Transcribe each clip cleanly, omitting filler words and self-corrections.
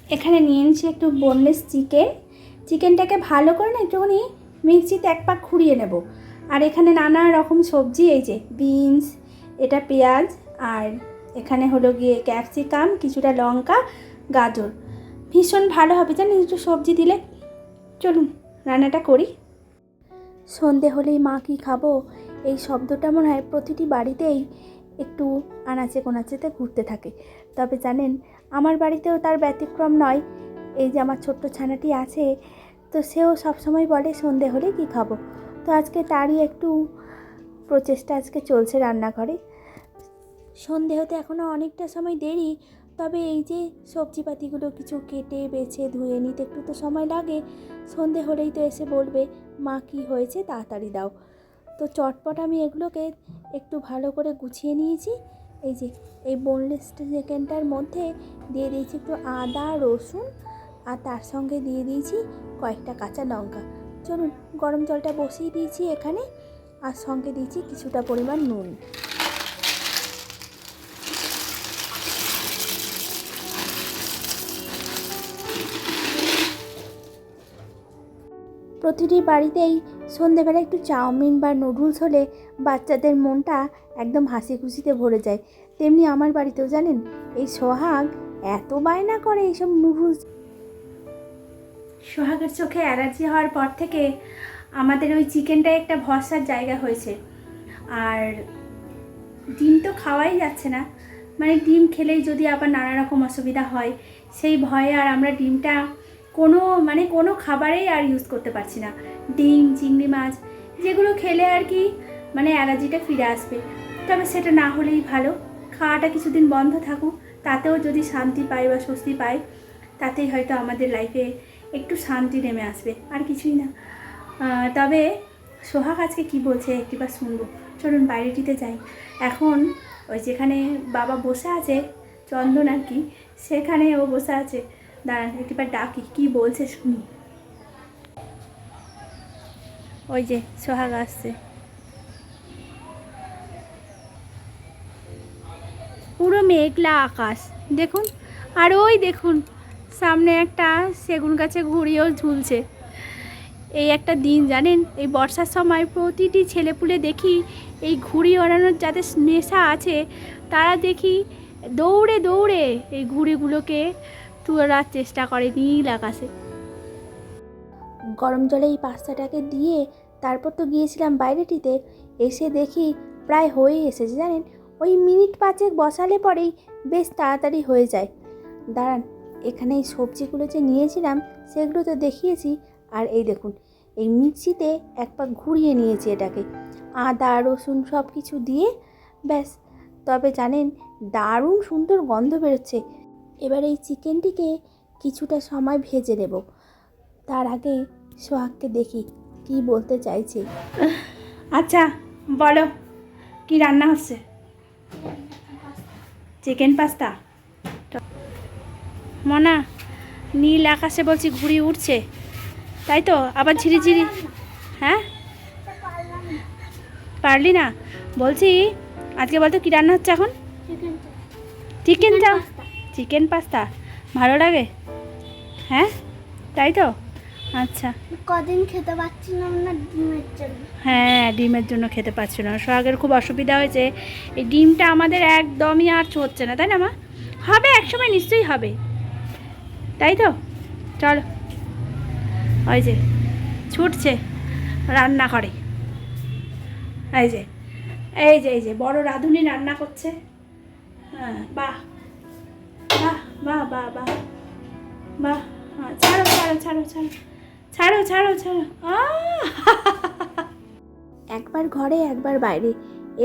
এখানে নিয়ে নিচ্ছি একটু বোনলেস চিকেনটাকে ভালো করে না একটুখানি মিক্সিতে এক পাক ঘুরিয়ে নেব। আর এখানে নানা রকম সবজি, এই যে বিনস, এটা পেঁয়াজ, আর এখানে হলো গিয়ে ক্যাপসিকাম, কিছুটা লঙ্কা, গাজর। ভীষণ ভালো হবে জানেন একটু সবজি দিলে। চলুন রান্নাটা করি। সন্ধে হলেই মা কী খাবো, এই শব্দটা মনে হয় প্রতিটি বাড়িতেই একটু আনাচে কোনাচেতে ঘুরতে থাকে। তবে জানেন আমার বাড়িতেও তার ব্যতিক্রম নয়। এই যে আমার ছোট্ট ছানাটি আছে, তো সেও সবসময় বলে সন্ধে হলে কী খাবো। তো আজকে তারই একটু প্রচেষ্টা আজকে চলছে রান্নাঘরে। সন্ধে হতে এখনও অনেকটা সময় দেরি, তবে এই যে সবজিপাতিগুলো কিছু কেটে বেছে ধুয়ে নিতে একটু তো সময় লাগে। সন্ধে হলেই তো এসে বলবে মা কী হয়েছে তাড়াতাড়ি দাও। তো চটপট আমি এগুলোকে একটু ভালো করে গুছিয়ে নিয়েছি। এই যে এই বোনলেস চিকেনটার মধ্যে দিয়ে দিয়েছি একটু আদা রসুন, আর তার সঙ্গে দিয়ে দিয়েছি কয়েকটা কাঁচা লঙ্কা। চলুন গরম জলটা বসিয়ে দিয়েছি এখানে, আর সঙ্গে দিয়েছি কিছুটা পরিমাণ নুন। প্রতিটি বাড়িতেই সন্ধেবেলা একটু চাউমিন বা নুডলস হলে বাচ্চাদের মনটা একদম হাসি খুশিতে ভরে যায়। তেমনি আমার বাড়িতেও জানেন এই সোহাগ এত বায়না করে এইসব নুডলস। সোহাগের চোখে অ্যালার্জি হওয়ার পর থেকে আমাদের ওই চিকেনটাই একটা ভরসার জায়গা হয়েছে। আর ডিম তো খাওয়াই যাচ্ছে না, মানে ডিম খেলেই যদি আবার নানা রকম অসুবিধা হয় সেই ভয়ে আর আমরা ডিমটা কোনো খাবারেই আর ইউজ করতে পারছি না। ডিম, চিংড়ি মাছ যেগুলো খেলে আর কি মানে অ্যালার্জিটা ফিরে আসবে। তবে সেটা না হলেই ভালো, খাওয়াটা কিছুদিন বন্ধ থাকুক, তাতেও যদি শান্তি পাই বা স্বস্তি পাই তাতেই হয়তো আমাদের লাইফে একটু শান্তি নেমে আসবে, আর কিছুই না। তবে সোহাগ আজকে কী বলছে একটিবার শুনবো। চলুন বাইরেটিতে যাই। এখন ওই যেখানে বাবা বসে আছে, চন্দন আর কি, সেখানে ও বসে আছে। দাঁড়ান একটিবার ডাকি, কী বলছে শুনি। ওই যে সোহাগ আসছে। পুরো মেঘলা আকাশ দেখুন, আর ওই দেখুন সামনে একটা সেগুন গাছে ঘুড়িও ঝুলছে। এই একটা দিন জানেন, এই বর্ষার সময় প্রতিটি ছেলেপুলে দেখি এই ঘুড়ি ওড়ানোর যাদের নেশা আছে তারা দেখি দৌড়ে দৌড়ে এই ঘুড়িগুলোকে তোলার চেষ্টা করে নীল আকাশে। গরম জলে এই পাস্তাটাকে দিয়ে তারপর তো গিয়েছিলাম বাইরেটিতে, এসে দেখি প্রায় হয়ে এসেছে জানেন। ওই মিনিট পাঁচেক বসালে পরেই বেশ তাড়াতাড়ি হয়ে যায়। দাঁড়ান এখানে এই সবজিগুলো যে নিয়েছিলাম সেগুলো তো দেখিয়েছি, আর এই দেখুন এই মিক্সিতে এক পাক ঘুরিয়ে নিয়েছি এটাকে, আদা রসুন সব কিছু দিয়ে ব্যাস। তবে জানেন দারুণ সুন্দর গন্ধ বেরোচ্ছে। এবার এই চিকেনটিকে কিছুটা সময় ভেজে নেব। তার আগে সোহাগকে দেখি কি বলতে চাইছে। আচ্ছা বলো, কি রান্না হচ্ছে? Chicken pasta. মনা, নীল আকাশে বলছি ঘুড়ি উঠছে, তাই তো আবার ঝিরিঝিরি। হ্যাঁ পারলি না? বলছি আজকে বলতো কী রান্না হচ্ছে এখন? চিকেন চাও? চিকেন পাস্তা ভালো লাগে? হ্যাঁ তাই তো। আচ্ছা কদিন খেতে পাচ্ছি না ডিমের জন্য। হ্যাঁ ডিমের জন্য খেতে পারছি না, সোহাগের খুব অসুবিধা হয়েছে। এই ডিমটা আমাদের একদমই আর হচ্ছে না, তাই না মা? হবে একসময় নিশ্চয়ই হবে, তাই তো। চলো ওই যে ছুটছে রান্না করে। এই যে এই যে বড় রাঁধুনি রান্না করছে। হ্যাঁ বাহ বাহ বাহ বাহ বাহ বাহ। ছাড়ো ছাড়ো ছাড়ো ছাড়ো ছাড়ো ছাড়ো ছাড়ো। একবার ঘরে একবার বাইরে,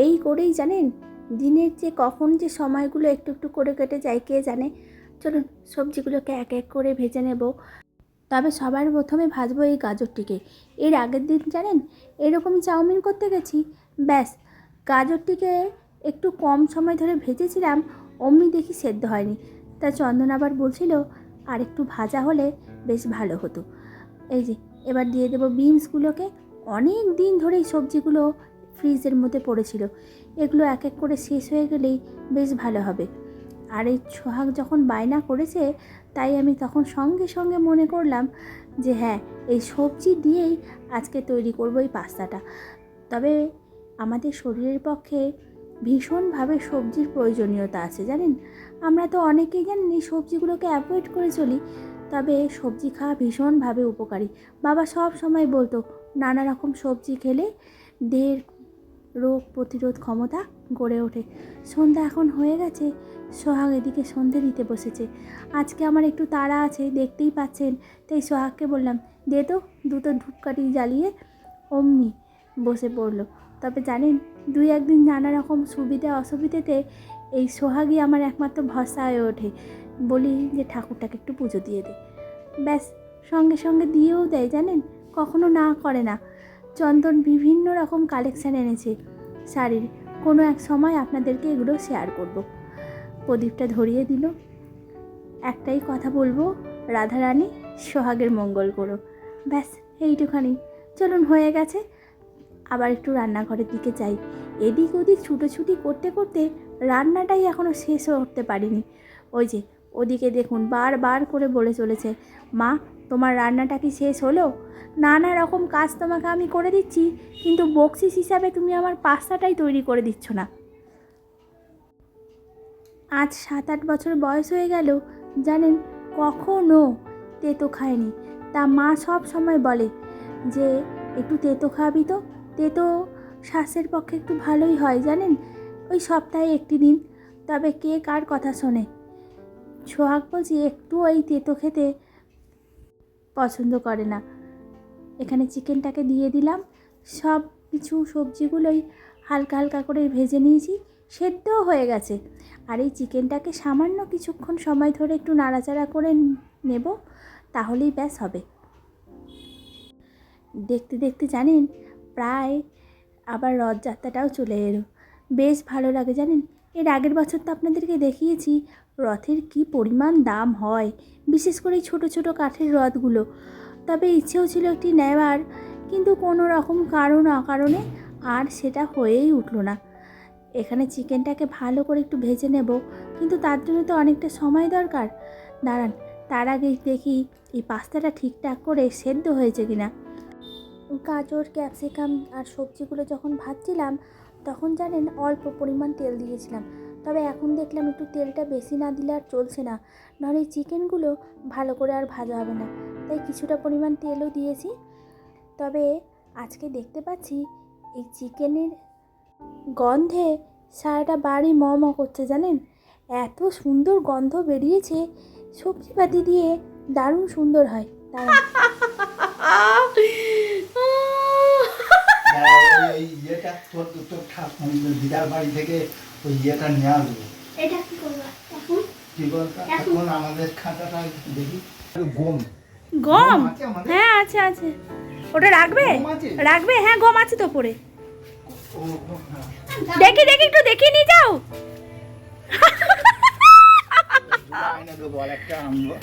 এই করেই জানেন দিনের যে কখন যে সময়গুলো একটু একটু করে কেটে যায় কে জানে। চলুন সবজিগুলোকে এক এক করে ভেজে নেব। তবে সবার প্রথমে ভাজবো এই গাজরটিকে। এর আগের দিন জানেন এরকম চাউমিন করতে গেছি, ব্যাস গাজরটিকে একটু কম সময় ধরে ভেজেছিলাম, অমনি দেখি সেদ্ধ হয়নি। তা চন্দন আবার বলছিল আর একটু ভাজা হলে বেশ ভালো হতো। এই যে এবার দিয়ে দেবো বিনসগুলোকে। অনেক দিন ধরেই সবজিগুলো ফ্রিজের মধ্যে পড়েছিল, এগুলো এক এক করে শেষ হয়ে গেলেই বেশ ভালো হবে। আর এই সোহাগ যখন বায়না করেছে, তাই আমি তখন সঙ্গে সঙ্গে মনে করলাম যে হ্যাঁ, এই সবজি দিয়েই আজকে তৈরি করব এই পাস্তাটা। তবে আমাদের শরীরের পক্ষে ভীষণভাবে সবজির প্রয়োজনীয়তা আছে জানেন। আমরা তো অনেকেই জানেন এই সবজিগুলোকে অ্যাভয়েড করে চলি, তবে সবজি খাওয়া ভীষণভাবে উপকারী। বাবা সব সময় বলতো নানা রকম সবজি খেলে দেহের রোগ প্রতিরোধ ক্ষমতা গড়ে ওঠে। সন্ধ্যা এখন হয়ে গেছে, সোহাগ এদিকে সন্ধে দিতে বসেছে। আজকে আমার একটু তাড়া আছে, দেখতেই পাচ্ছেন, তাই সোহাগকে বললাম দে তো দুটো ধূপকাঠি জ্বালিয়ে। অমনি বসে পড়লো। তবে জানেন, দুই একদিন নানা রকম সুবিধা অসুবিধেতে এই সোহাগই আমার একমাত্র ভরসা হয়ে ওঠে। বলি যে ঠাকুরটাকে একটু পুজো দিয়ে দে, ব্যাস সঙ্গে সঙ্গে দিয়েও দেয় জানেন, কখনো না করে না। চন্দন বিভিন্ন রকম কালেকশান এনেছে শাড়ির, কোনো এক সময় আপনাদেরকে এগুলো শেয়ার করব। প্রদীপটা ধরিয়ে দিল। একটাই কথা বলবো, রাধারানী সোহাগের মঙ্গল করো, ব্যাস এইটুখানি। চলুন, হয়ে গেছে, আবার একটু রান্নাঘরের দিকে যাই। এদিক ওদিক ছুটোছুটি করতে করতে রান্নাটাই এখনও শেষ করতে পারিনি। ওই যে ওদিকে দেখুন বারবার করে বলে চলেছে, মা তোমার রান্নাটা কি শেষ হলো? নানা রকম কাজ তোমাকে আমি করে দিচ্ছি, কিন্তু বকশিস হিসাবে তুমি আমার পাস্তাটাই তৈরি করে দিচ্ছ না। আজ 7-8 বছর বয়স হয়ে গেল জানেন, কখনো তেতো খায়নি। তা মা সব সময় বলে যে একটু তেতো খাবি তো, তেতো স্বাস্থ্যের পক্ষে একটু ভালোই হয় জানেন, ওই সপ্তাহে একটি দিন। তবে কে কার কথা শোনে। সোহাগ বলছি একটু ওই তেতো খেতে পছন্দ করে না। এখানে চিকেনটাকে দিয়ে দিলাম, সব কিছু সবজিগুলোই হালকা হালকা করে ভেজে নিয়েছি, সেদ্ধও হয়ে গেছে। আর এই চিকেনটাকে সামান্য কিছুক্ষণ সময় ধরে একটু নাড়াচাড়া করে নেব, তাহলেই ব্যাস হবে। দেখতে দেখতে জানেন প্রায় আবার রথযাত্রাটাও চলে এলো। বেশ ভালো লাগে জানেন। এর আগের বছর তো আপনাদেরকে দেখিয়েছি রথের কি পরিমাণ দাম হয়, বিশেষ করে ছোট ছোট কাঠের রথগুলো। তবে ইচ্ছেও ছিল একটি নেওয়ার, কিন্তু কোনো রকম কারণ অকারণে আর সেটা হয়েই উঠলো না। এখানে চিকেনটাকে ভালো করে একটু ভেজে নেব, কিন্তু তার জন্য তো অনেকটা সময় দরকার। দাঁড়ান, তার আগে দেখি এই পাস্তাটা ঠিকঠাক করে সেদ্ধ হয়েছে কিনা। গাজর, ক্যাপসিকাম আর সবজিগুলো যখন ভাজছিলাম তখন জানেন অল্প পরিমাণ তেল দিয়েছিলাম। তবে এখন দেখলাম একটু তেলটা বেশি না দিলে আর চলছে না, নাহলে এই চিকেনগুলো ভালো করে আর ভাজা হবে না, তাই কিছুটা পরিমাণ তেলও দিয়েছি। তবে আজকে দেখতে পাচ্ছি এই চিকেনের গন্ধে সারাটা বাড়ি ম ম করছে জানেন, এত সুন্দর গন্ধ বেরিয়েছে। সবজিপাতি দিয়ে দারুণ সুন্দর হয়। দাঁড়ান ওই ইয়েটা তোর দিদার বাড়ি থেকে ওই ইয়েটা নিয়ে আসবো। এটা কি করবো এখন? কি বলতো, এখন আমাদের খাতাটা দেখি। গম গম, আছে আমাদের? হ্যাঁ আছে আছে। ওটা রাখবে? গম আছে? রাখবে, হ্যাঁ গম আছে তো পরে। ও, হ্যাঁ। দেখি দেখি একটু দেখিয়ে নিয়ে যাও। আয়না দেবো, আর একটা আনবো।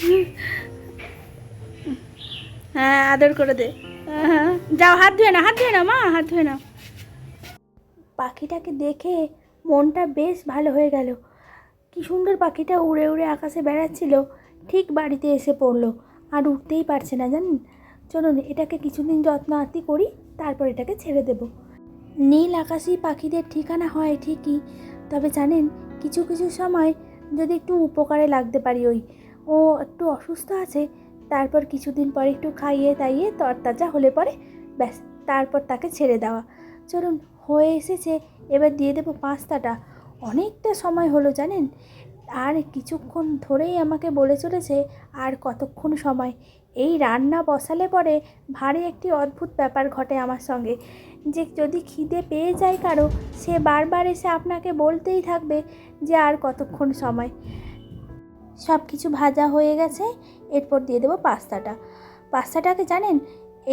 হ্যাঁ আদর করে দে। হ্যাঁ, যাও হাত ধুয়ে না, হাত ধুয়ে না মা, হাত ধুয়ে না। পাখিটাকে দেখে মনটা বেশ ভালো হয়ে গেল। কি সুন্দর পাখিটা উড়ে উড়ে আকাশে বেড়াচ্ছিল, ঠিক বাড়িতে এসে পড়লো। আর উঠতেই পারছে না জানেন। চলুন এটাকে কিছুদিন যত্ন আত্তি করি, তারপর এটাকে ছেড়ে দেব। নীল আকাশি পাখিদের ঠিকানা হয় ঠিকই, তবে জানেন কিছু কিছু সময় যদি একটু উপকারে লাগতে পারি, ও একটু অসুস্থ আছে, তারপর কিছুদিন পরে একটু খাইয়ে তাইয়ে তরতাজা হলে পরে ব্যাস তারপর তাকে ছেড়ে দেওয়া। চলুন হয়ে এসেছে, এবার দিয়ে দেবো পাস্তাটা। অনেকটা সময় হলো জানেন, আর কিছুক্ষণ ধরেই আমাকে বলে চলেছে আর কতক্ষণ সময়। এই রান্না বসালে পরে ভারী একটি অদ্ভুত ব্যাপার ঘটে আমার সঙ্গে, যে যদি খিদে পেয়ে যায় কারো, সে বারবার এসে আপনাকে বলতেই থাকবে যে আর কতক্ষণ সময়। সব কিছু ভাজা হয়ে গেছে, এরপর দিয়ে দেবো পাস্তাটা। পাস্তাটাকে জানেন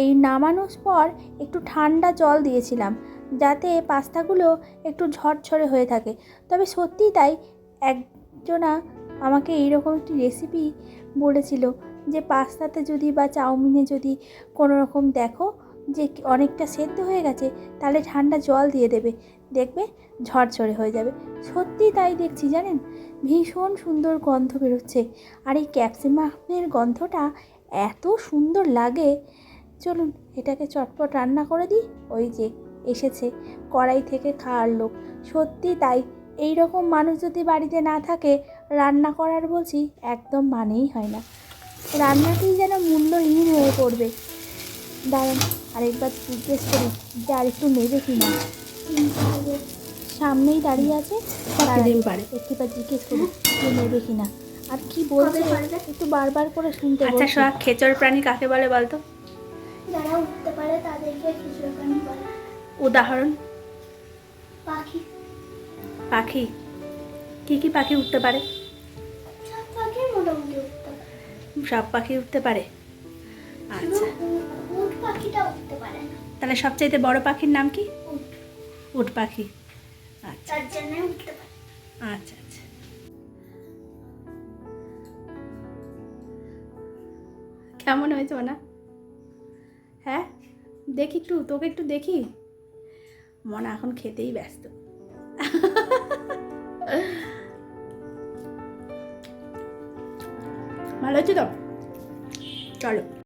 এই নামানোর পর একটু ঠান্ডা জল দিয়েছিলাম, যাতে পাস্তাগুলো একটু ঝরঝরে হয়ে থাকে। তবে সত্যিই তাই, একজনা আমাকে এইরকম একটি রেসিপি বলেছিল যে পাস্তাতে যদি বা চাউমিনে যদি কোনো রকম দেখো যে অনেকটা সেদ্ধ হয়ে গেছে, তাহলে ঠান্ডা জল দিয়ে দেবে, দেখবে ঝরঝরে হয়ে যাবে। সত্যি তাই দেখছি জানেন, ভীষণ সুন্দর গন্ধ বেরোচ্ছে। আর এই ক্যাপসিকামের গন্ধটা এত সুন্দর লাগে। চলুন এটাকে চটপট রান্না করে দিই। ওই যে এসেছে কড়াই থেকে খাওয়ার লোক। সত্যি তাই, এই রকম মানুষ যদি বাড়িতে না থাকে, রান্না করার বলছি একদম মানেই হয় না। রান্নাতেই যেন মূল্যহীন হয়ে পড়বে। দাঁড়ান আরেকবার জিজ্ঞেস করি যে আর একটু নেবে কি না। সামনেই দাঁড়িয়ে আছে, পারে। একটিবার জিজ্ঞেস করি যে নেবে কি না। আর কি বলছে কবে পারবে? একটু বারবার করে শুনতে আচ্ছা বলছি। সোহাগ, খেচর প্রাণী কাকে বলে বলতো? যারা উঠতে পারে তাদেরকে খিচুড়ি পানি বলে। উদাহরণ? পাখি। পাখি? কি কি পাখি উঠতে পারে? সব পাখি মোটামুটি উঠতে পারে, সব পাখি উঠতে পারে। শুধু আচ্ছা, উট পাখিটা উঠতে পারে না। তাহলে সবচাইতে বড় পাখির নাম কি? উট, উট পাখি। আচ্ছা তার জন্য উঠতে পারে। আচ্ছা আচ্ছা। কেমন হয়েছে না? হ্যাঁ দেখি একটু, তোকে একটু দেখি। মনা এখন খেতেই ব্যস্ত। ভালো হচ্ছে তো? চলো।